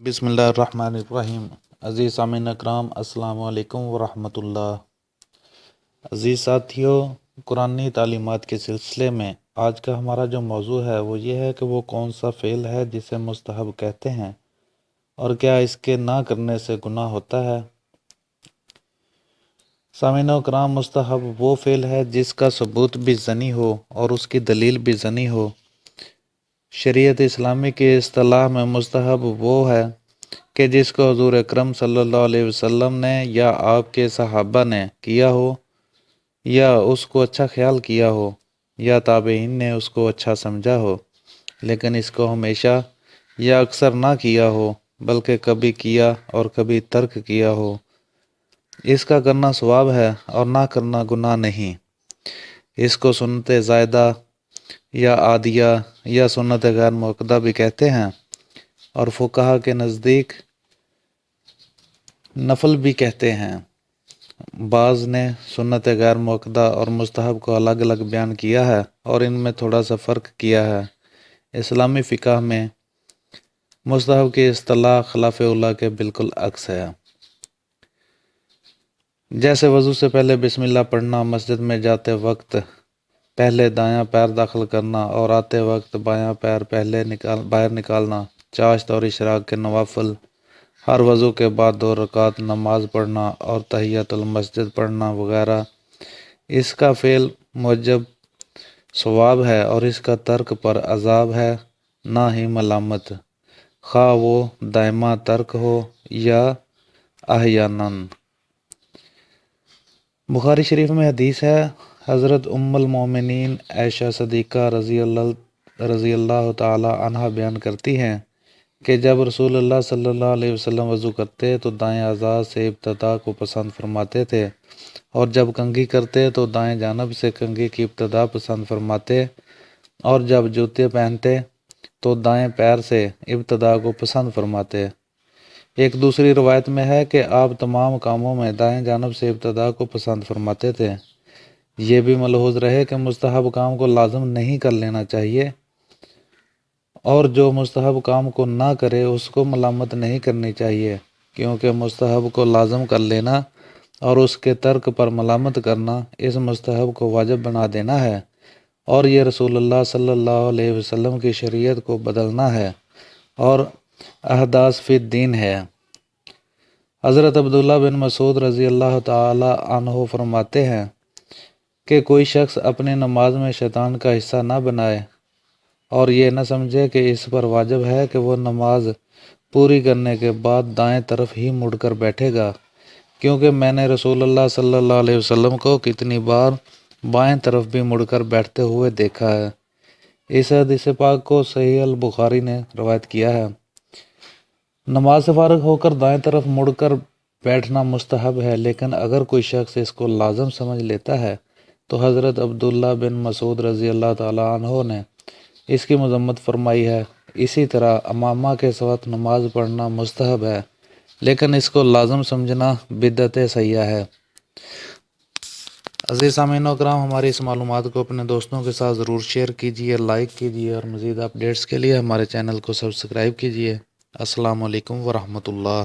بسم اللہ الرحمن الرحیم۔ عزیز سامعین اکرام، السلام علیکم ورحمۃ اللہ۔ عزیز ساتھیوں، قرآنی تعلیمات کے سلسلے میں آج کا ہمارا جو موضوع ہے وہ یہ ہے کہ وہ کون سا فعل ہے جسے مستحب کہتے ہیں اور کیا اس کے نہ کرنے سے گناہ ہوتا ہے۔ سامعین اکرام، مستحب وہ فعل ہے جس کا ثبوت بھی ظنی ہو اور اس کی دلیل بھی ظنی ہو۔ شریعت اسلامی کی اصطلاح میں مستحب وہ ہے کہ جس کو حضور اکرم صلی اللہ علیہ وسلم نے یا آپ کے صحابہ نے کیا ہو، یا اس کو اچھا خیال کیا ہو، یا تابعین نے اس کو اچھا سمجھا ہو، لیکن اس کو ہمیشہ یا اکثر نہ کیا ہو بلکہ کبھی کیا اور کبھی ترک کیا ہو۔ اس کا کرنا ثواب ہے اور نہ کرنا گناہ نہیں۔ اس کو سنت زائدہ یا عادیہ یا سنت غیر مؤکدہ بھی کہتے ہیں، اور فقہا کے نزدیک نفل بھی کہتے ہیں۔ بعض نے سنت غیر مؤکدہ اور مستحب کو الگ الگ بیان کیا ہے اور ان میں تھوڑا سا فرق کیا ہے۔ اسلامی فقہ میں مستحب کی اصطلاح خلاف اولیٰ کے بالکل عکس ہے۔ جیسے وضو سے پہلے بسم اللہ پڑھنا، مسجد میں جاتے وقت پہلے دایاں پیر داخل کرنا اور آتے وقت بایاں پیر پہلے باہر نکالنا، چاشت اور اشراق کے نوافل، ہر وضو کے بعد 2 رکعت نماز پڑھنا اور تحیۃ المسجد پڑھنا وغیرہ، اس کا فعل موجب ثواب ہے اور اس کا ترک پر عذاب ہے، نہ ہی ملامت، خواہ وہ دائمہ ترک ہو یا احیاناً۔ بخاری شریف میں حدیث ہے، حضرت ام المومنین عائشہ صدیقہ رضی اللہ تعالی عنہا بیان کرتی ہیں کہ جب رسول اللہ صلی اللہ علیہ وسلم وضو کرتے تو دائیں اعضاء سے ابتدا کو پسند فرماتے تھے، اور جب کنگھی کرتے تو دائیں جانب سے کنگھی کی ابتدا پسند فرماتے، اور جب جوتے پہنتے تو دائیں پیر سے ابتدا کو پسند فرماتے۔ ایک دوسری روایت میں ہے کہ آپ تمام کاموں میں دائیں جانب سے ابتدا کو پسند فرماتے تھے۔ یہ بھی ملحوظ رہے کہ مستحب کام کو لازم نہیں کر لینا چاہیے، اور جو مستحب کام کو نہ کرے اس کو ملامت نہیں کرنی چاہیے، کیونکہ مستحب کو لازم کر لینا اور اس کے ترک پر ملامت کرنا اس مستحب کو واجب بنا دینا ہے، اور یہ رسول اللہ صلی اللہ علیہ وسلم کی شریعت کو بدلنا ہے اور احداث فی الدین ہے۔ حضرت عبداللہ بن مسعود رضی اللہ تعالی عنہ فرماتے ہیں کہ کوئی شخص اپنی نماز میں شیطان کا حصہ نہ بنائے اور یہ نہ سمجھے کہ اس پر واجب ہے کہ وہ نماز پوری کرنے کے بعد دائیں طرف ہی مڑ کر بیٹھے گا، کیونکہ میں نے رسول اللہ صلی اللہ علیہ وسلم کو کتنی بار بائیں طرف بھی مڑ کر بیٹھتے ہوئے دیکھا ہے۔ اس حدیث پاک کو صحیح البخاری نے روایت کیا ہے۔ نماز سے فارغ ہو کر دائیں طرف مڑ کر بیٹھنا مستحب ہے، لیکن اگر کوئی شخص اس کو لازم سمجھ لیتا ہے تو حضرت عبداللہ بن مسعود رضی اللہ تعالیٰ عنہ نے اس کی مذمت فرمائی ہے۔ اسی طرح امامہ کے ساتھ نماز پڑھنا مستحب ہے، لیکن اس کو لازم سمجھنا بدعت سیئہ ہے۔ عزیز سامعین اکرام، ہماری اس معلومات کو اپنے دوستوں کے ساتھ ضرور شیئر کیجیے، لائک کیجیے، اور مزید اپڈیٹس کے لیے ہمارے چینل کو سبسکرائب کیجیے۔ السلام علیکم ورحمۃ اللہ۔